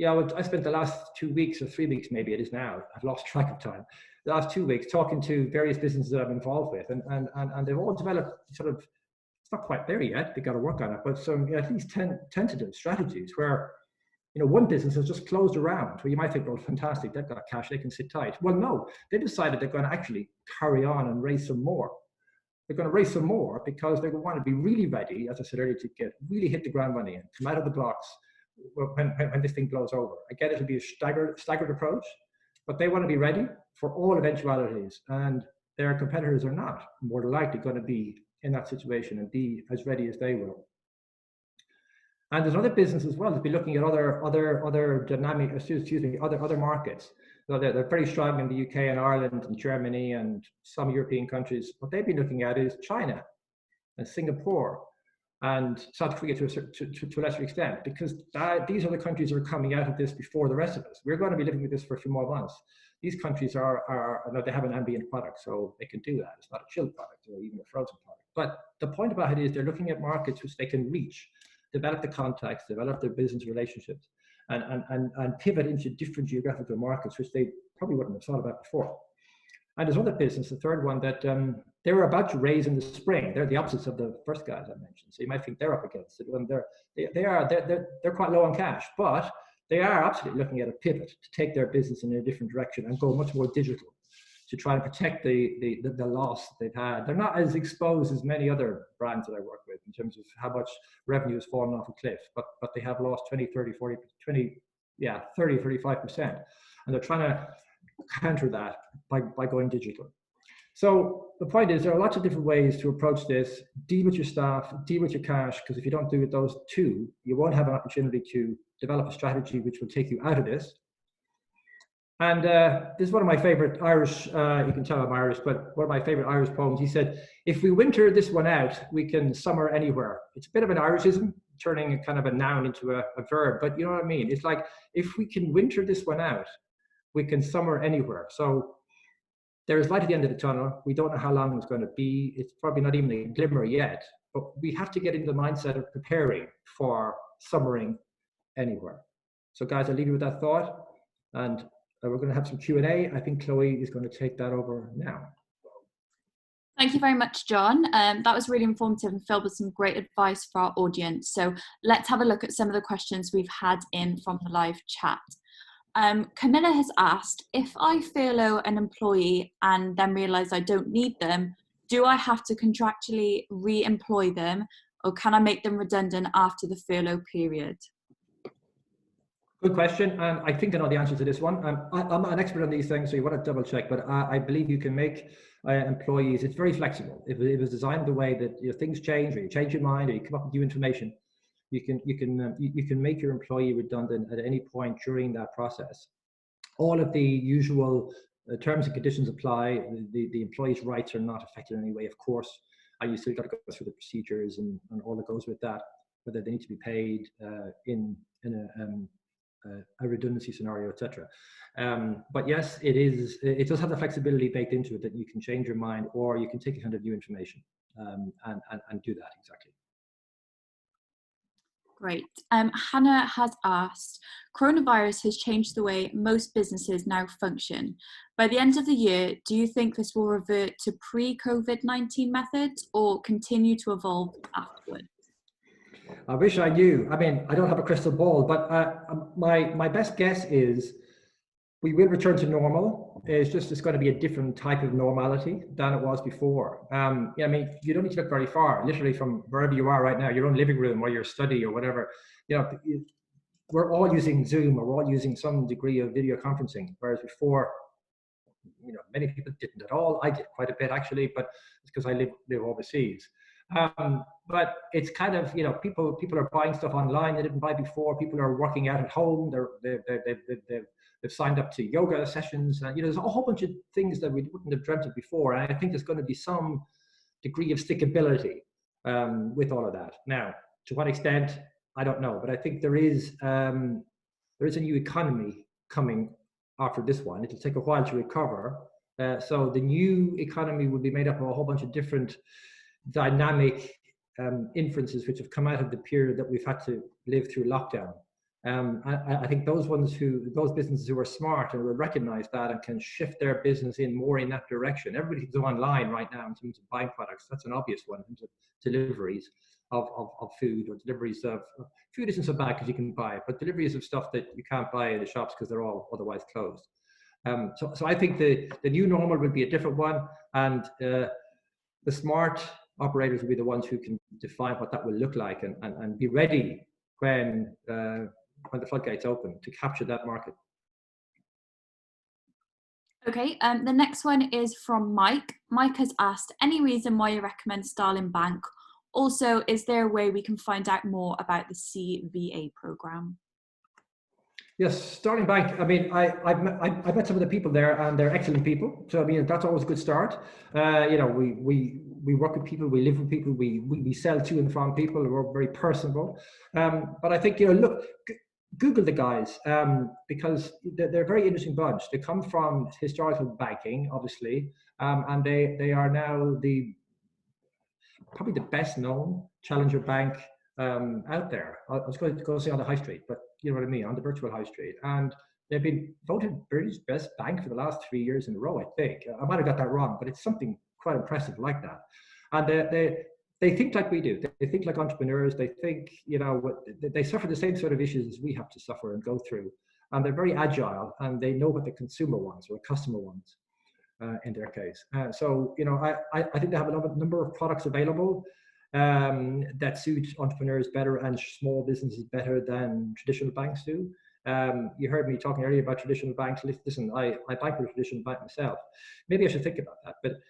I spent the last 2 weeks or 3 weeks, maybe it is now, I've lost track of time, the last 2 weeks talking to various businesses that I'm involved with. And they've all developed sort of, it's not quite there yet, they've got to work on it, but some at least 10 tentative strategies where, one business has just closed around where you might think, well, fantastic, they've got cash, they can sit tight. Well, no, they decided they're going to actually carry on and raise some more. They're going to raise some more because they want to be really ready, as I said earlier, to really hit the ground running and come out of the blocks when this thing blows over. Again, it'll be a staggered approach, but they want to be ready for all eventualities, and their competitors are not more than likely going to be in that situation and be as ready as they will. And there's other businesses as well that be looking at other dynamic, other markets. So they're very strong in the UK and Ireland and Germany and some European countries. What they've been looking at is China and Singapore and South Korea to a lesser extent, because these are the countries that are coming out of this before the rest of us. We're going to be living with this for a few more months. These countries they have an ambient product, so they can do that. It's not a chilled product or even a frozen product. But the point about it is they're looking at markets which they can reach, develop the contacts, develop their business relationships, and pivot into different geographical markets, which they probably wouldn't have thought about before. And there's other business, the third one, that they were about to raise in the spring. They're the opposites of the first guys I mentioned. So you might think they're up against it. When they're quite low on cash, but they are absolutely looking at a pivot to take their business in a different direction and go much more digital to try and protect the loss that they've had. They're not as exposed as many other brands that I work with in terms of how much revenue has fallen off a cliff, but they have lost 20, 30, 40, 20, 30, 35%. And they're trying to counter that by going digital. So the point is, there are lots of different ways to approach this. Deal with your staff, deal with your cash, because if you don't do with those two, you won't have an opportunity to develop a strategy which will take you out of this. And this is one of my favorite Irish, you can tell I'm Irish, but one of my favorite Irish poems. He said, if we winter this one out, we can summer anywhere. It's a bit of an Irishism, turning a kind of a noun into a verb, but you know what I mean? It's like, if we can winter this one out, we can summer anywhere. So there is light at the end of the tunnel. We don't know how long it's going to be. It's probably not even a glimmer yet, but we have to get into the mindset of preparing for summering anywhere. So guys, I'll leave you with that thought, and we're going to have some Q&A. I think Chloe is going to take that over now. Thank you very much, John. That was really informative and filled with some great advice for our audience. So let's have a look at some of the questions we've had in from the live chat. Camilla has asked, if I furlough an employee and then realise I don't need them, do I have to contractually re-employ them, or can I make them redundant after the furlough period? Good question, and I think I know the answer to this one. I'm not an expert on these things, so you want to double check, but I believe you can make employees, it's very flexible. If it was designed the way that things change, or you change your mind, or you come up with new information, you can make your employee redundant at any point during that process. All of the usual terms and conditions apply. The employee's rights are not affected in any way, of course. You still got to go through the procedures and all that goes with that, whether they need to be paid in a redundancy scenario, etc. But yes, it does have the flexibility baked into it that you can change your mind, or you can take account of new information and do that exactly. Great. Hannah has asked, coronavirus has changed the way most businesses now function. By the end of the year, do you think this will revert to pre-COVID-19 methods or continue to evolve afterwards? I wish I knew. I mean, I don't have a crystal ball, but my best guess is we will return to normal. It's going to be a different type of normality than it was before. Yeah, I mean, you don't need to look very far. Literally from wherever you are right now, your own living room or your study or whatever. We're all using Zoom, or we're all using some degree of video conferencing, whereas before, many people didn't at all. I did quite a bit actually, but it's because I live overseas. But it's kind of, people are buying stuff online they didn't buy before. People are working out at home. They've signed up to yoga sessions. There's a whole bunch of things that we wouldn't have dreamt of before. And I think there's going to be some degree of stickability with all of that. Now, to what extent, I don't know. But I think there is a new economy coming after this one. It'll take a while to recover. So the new economy will be made up of a whole bunch of different dynamic inferences which have come out of the period that we've had to live through lockdown. I think those businesses who are smart and will recognize that and can shift their business more in that direction. Everybody can go online right now in terms of buying products. That's an obvious one in terms of deliveries of food, or deliveries of food isn't so bad because you can buy it, but deliveries of stuff that you can't buy in the shops because they're all otherwise closed. So I think the new normal will be a different one, and the smart operators will be the ones who can define what that will look like and be ready when the floodgates open to capture that market. Okay, the next one is from Mike. Mike has asked, any reason why you recommend Starling Bank? Also, is there a way we can find out more about the CVA program? Yes, Starling Bank. I mean, I've met some of the people there, and they're excellent people. So I mean, that's always a good start. We work with people, we live with people, we sell to and from people. We're very personable. But I think look, Google the guys because they're a very interesting bunch. They come from historical banking, obviously, and they are now probably the best known challenger bank out there. I was going to go say on the high street, but you know what I mean, on the virtual high street. And they've been voted British best bank for the last 3 years in a row, I think. I might have got that wrong, but it's something quite impressive like that. And they think like we do. They think like entrepreneurs. They think, they suffer the same sort of issues as we have to suffer and go through. And they're very agile, and they know what the consumer wants or the customer wants in their case. So, I think they have a number of products available that suit entrepreneurs better and small businesses better than traditional banks do. You heard me talking earlier about traditional banks. Listen, I bank with a traditional bank myself. Maybe I should think about that. But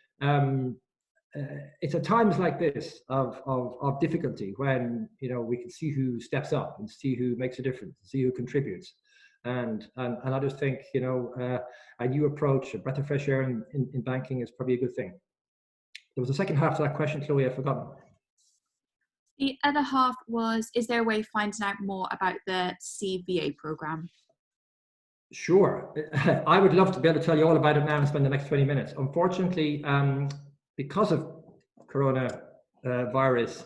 it's at times like this of difficulty when we can see who steps up and see who makes a difference, see who contributes. And I just think, you know, a new approach, a breath of fresh air in banking is probably a good thing. There was a second half to that question, Chloe, I've forgotten. The other half was, is there a way of finding out more about the CVA program? Sure. I would love to be able to tell you all about it now and spend the next 20 minutes. Unfortunately, because of coronavirus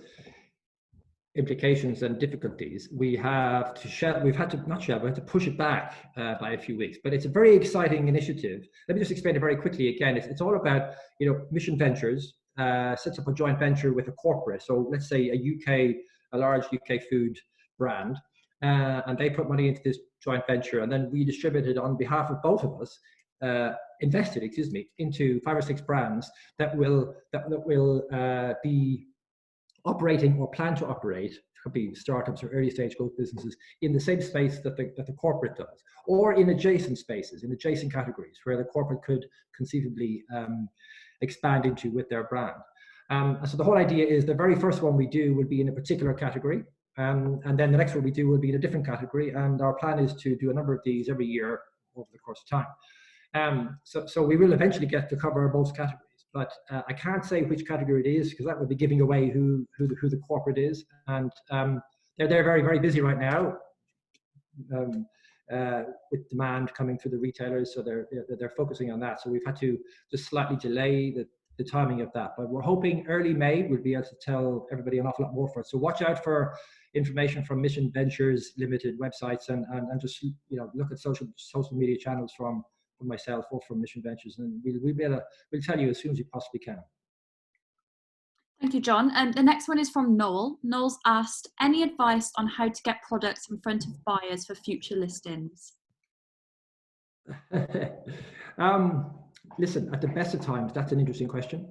implications and difficulties, we have to push it back by a few weeks. But it's a very exciting initiative. Let me just explain it very quickly again. It's all about, you know, Mission Ventures sets up a joint venture with a corporate. So let's say a large UK food brand, and they put money into this joint venture, and then we distributed on behalf of both of us, invested, into 5 or 6 brands that will be operating or plan to operate, could be startups or early stage growth businesses, in the same space that the corporate does, or in adjacent spaces, in adjacent categories where the corporate could conceivably expand into with their brand. So the whole idea is the very first one we do will be in a particular category, and then the next one we do will be in a different category, and our plan is to do a number of these every year over the course of time. So we will eventually get to cover both categories. But I can't say which category it is, because that would be giving away who the corporate is. And they're very, very busy right now with demand coming through the retailers. So they're focusing on that. So we've had to just slightly delay the timing of that. But we're hoping early May we'll be able to tell everybody an awful lot more for it. So watch out for information from Mission Ventures Limited websites, and just, you know, look at social media channels from myself or from Mission Ventures, and we'll tell you as soon as we possibly can. Thank you, John. And the next one is from Noel. Noel's asked, any advice on how to get products in front of buyers for future listings? Listen, at the best of times, that's an interesting question,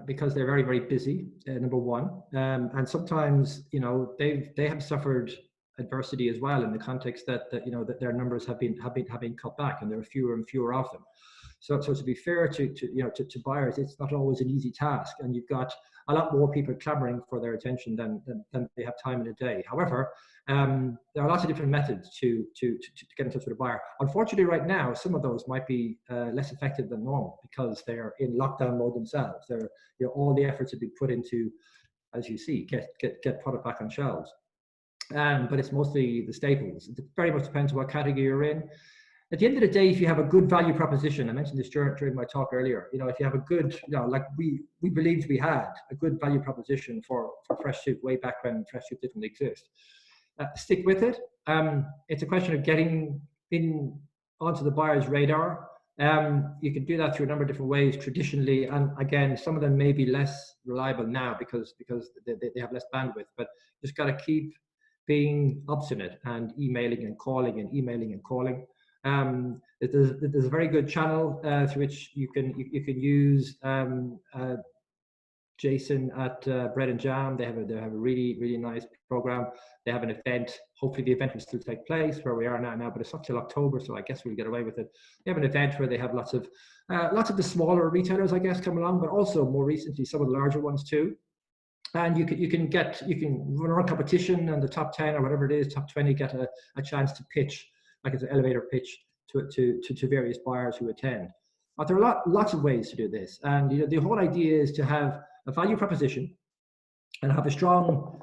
because they're very, very busy, number one, and sometimes, you know, they have suffered adversity as well, in the context that you know, that their numbers have been cut back, and there are fewer and fewer of them. So to be fair to buyers, it's not always an easy task, and you've got a lot more people clamoring for their attention than they have time in a day. However, there are lots of different methods to get in touch with a buyer. Unfortunately, right now, some of those might be less effective than normal, because they're in lockdown mode themselves. They're, you know, all the efforts have been put into, as you see, get product back on shelves. But it's mostly the staples. It very much depends on what category you're in. At the end of the day, if you have a good value proposition, I mentioned this during my talk earlier, you know, if you have a good, you know, like we believed we had a good value proposition for fresh soup way back when fresh soup didn't exist, stick with it. It's a question of getting in onto the buyer's radar. You can do that through a number of different ways traditionally, and again, some of them may be less reliable now because they have less bandwidth, but just got to keep being obstinate and emailing and calling and emailing and calling. There's a very good channel through which you can use Jason at Bread and Jam. They have a really, really nice program. They have an event. Hopefully the event will still take place where we are now, but it's not till October, so I guess we'll get away with it. They have an event where they have lots of the smaller retailers, I guess, come along, but also more recently some of the larger ones too. And you can run a competition, and the top 10 or whatever it is, top 20, get a chance to pitch, like it's an elevator pitch to various buyers who attend. But there are lots of ways to do this, and you know, the whole idea is to have a value proposition and have a strong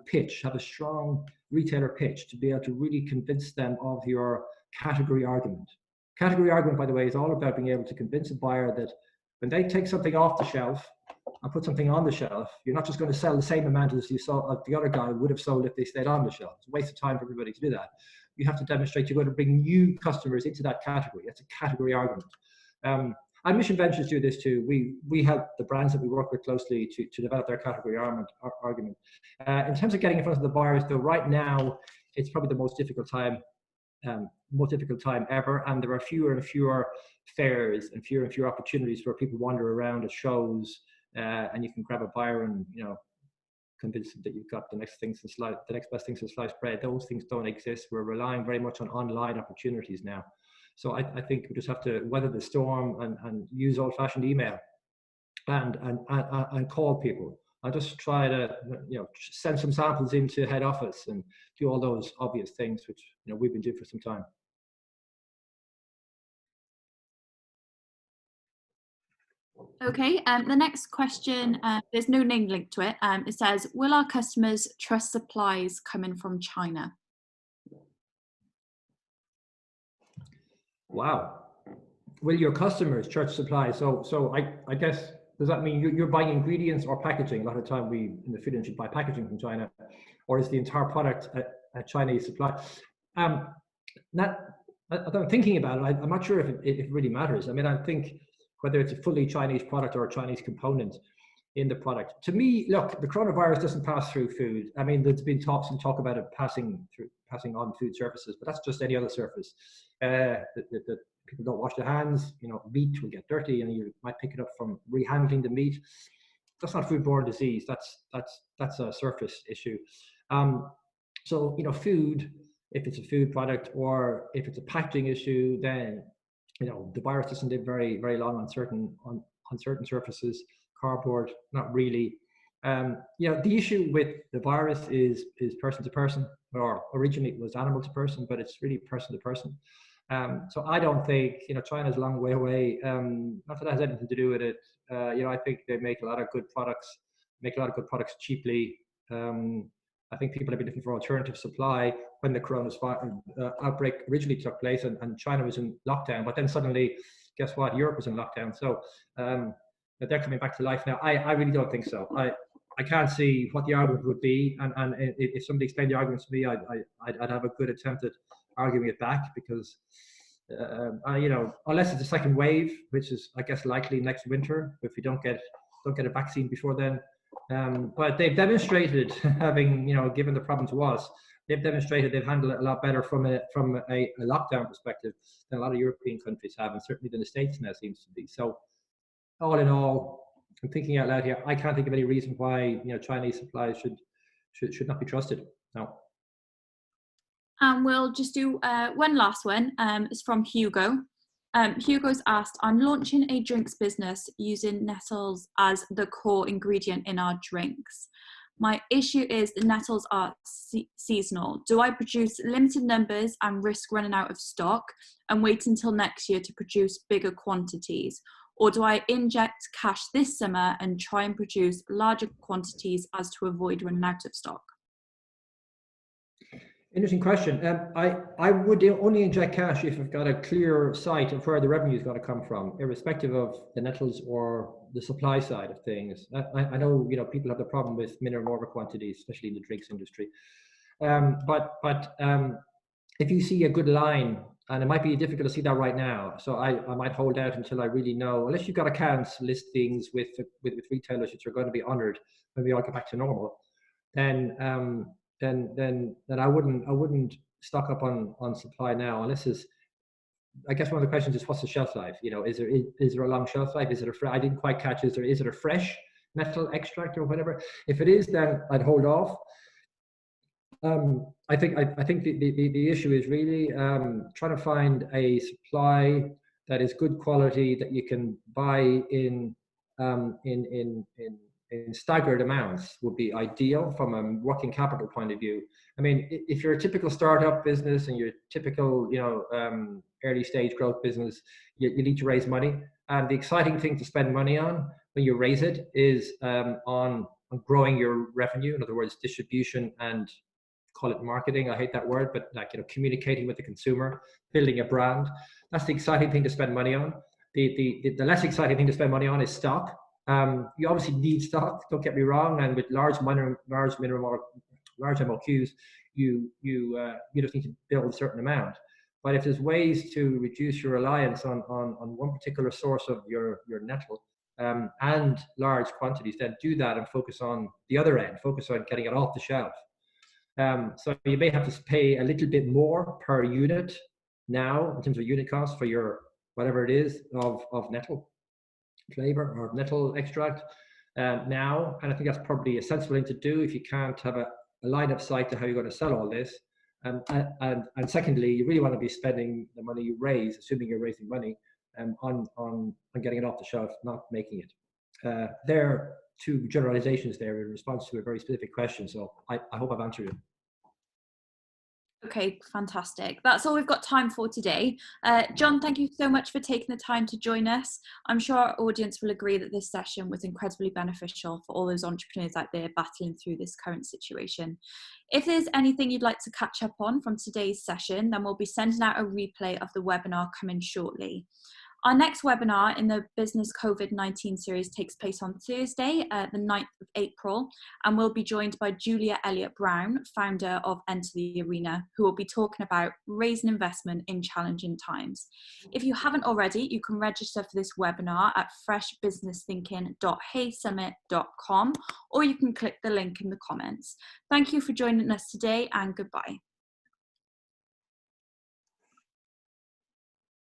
pitch, have a strong retailer pitch to be able to really convince them of your category argument. Category argument, by the way, is all about being able to convince a buyer that when they take something off the shelf and put something on the shelf, you're not just going to sell the same amount as you saw the other guy would have sold if they stayed on the shelf. It's a waste of time for everybody to do that. You have to demonstrate you're going to bring new customers into that category. That's a category argument. And Mission Ventures do this too. We help the brands that we work with closely to develop their category argument. In terms of getting in front of the buyers, though, right now it's probably the most difficult time ever, and there are fewer and fewer fairs and fewer opportunities where people wander around at shows, and you can grab a buyer and, you know, convince them that you've got the next best thing since sliced bread. Those things don't exist. We're relying very much on online opportunities now. So I think we just have to weather the storm and use old-fashioned email and call people I'll just try to, send some samples into head office and do all those obvious things, which, we've been doing for some time. Okay, the next question, there's no name linked to it. It says, will our customers trust supplies coming from China? Wow. Will your customers trust supplies? So I guess, does that mean you're buying ingredients or packaging? A lot of the time we in the food industry buy packaging from China, or is the entire product a Chinese supply? Not, I'm thinking about it. I'm not sure if it really matters. I mean, I think whether it's a fully Chinese product or a Chinese component in the product. To me, look, the coronavirus doesn't pass through food. I mean, there's been some talk about it passing on food surfaces, but that's just any other surface. The people don't wash their hands. Meat will get dirty, and you might pick it up from rehandling the meat. That's not foodborne disease. That's a surface issue. So food, if it's a food product or if it's a packaging issue, then the virus doesn't live very, very long on certain surfaces. Cardboard, not really. The issue with the virus is person to person, or originally it was animal to person, but it's really person to person. So I don't think China's a long way away. Not that it has anything to do with it. I think they make a lot of good products, cheaply. I think people have been looking for alternative supply when the coronavirus outbreak originally took place, and China was in lockdown. But then suddenly, guess what? Europe was in lockdown. So they're coming back to life now. I really don't think so. I can't see what the argument would be, and if somebody explained the argument to me, I'd have a good attempt at arguing it back, because unless it's a second wave, which is I guess likely next winter, if we don't get a vaccine before then. But they've demonstrated, having given the problem to us, they've demonstrated they've handled it a lot better from a lockdown perspective than a lot of European countries have, and certainly than the States now seems to be. So all in all, I'm thinking out loud here, I can't think of any reason why Chinese supplies should not be trusted. No. And we'll just do one last one. It's from Hugo. Hugo's asked, I'm launching a drinks business using nettles as the core ingredient in our drinks. My issue is the nettles are seasonal. Do I produce limited numbers and risk running out of stock and wait until next year to produce bigger quantities? Or do I inject cash this summer and try and produce larger quantities as to avoid running out of stock? Interesting question. I would only inject cash if I've got a clear sight of where the revenue is going to come from, irrespective of the nettles or the supply side of things. I know people have the problem with minimum order quantities, especially in the drinks industry. But if you see a good line, and it might be difficult to see that right now, so I might hold out until I really know. Unless you've got accounts listings with retailers which are going to be honoured when we all get back to normal, then I wouldn't stock up on supply now, unless it's. I guess one of the questions is, what's the shelf life? Is there a long shelf life? Is it I didn't quite catch. Is it a fresh nettle extract or whatever? If it is, then I'd hold off. I think the issue is really trying to find a supply that is good quality, that you can buy in staggered amounts would be ideal from a working capital point of view. I mean, if you're a typical startup business and you're a typical early stage growth business, you need to raise money, and the exciting thing to spend money on when you raise it is on growing your revenue. In other words, distribution and, call it marketing. I hate that word, but communicating with the consumer, building a brand. That's the exciting thing to spend money on. The less exciting thing to spend money on is stock. You obviously need stock, don't get me wrong, and with large MOQs, you just need to build a certain amount. But if there's ways to reduce your reliance on one particular source of your nettle and large quantities, then do that and focus on the other end. Focus on getting it off the shelf. So you may have to pay a little bit more per unit now in terms of unit cost for your whatever it is of nettle flavor or nettle extract now, and I think that's probably a sensible thing to do if you can't have a line of sight to how you're going to sell all this. And secondly, you really want to be spending the money you raise, assuming you're raising money, on getting it off the shelf, not making it. two generalizations there in response to a very specific question. So I hope I've answered it. Okay, fantastic. That's all we've got time for today. John, thank you so much for taking the time to join us. I'm sure our audience will agree that this session was incredibly beneficial for all those entrepreneurs out there battling through this current situation. If there's anything you'd like to catch up on from today's session, then we'll be sending out a replay of the webinar coming shortly. Our next webinar in the Business COVID-19 series takes place on Thursday, the 9th of April, and we'll be joined by Julia Elliott-Brown, founder of Enter the Arena, who will be talking about raising investment in challenging times. If you haven't already, you can register for this webinar at freshbusinessthinking.heysummit.com, or you can click the link in the comments. Thank you for joining us today, and goodbye.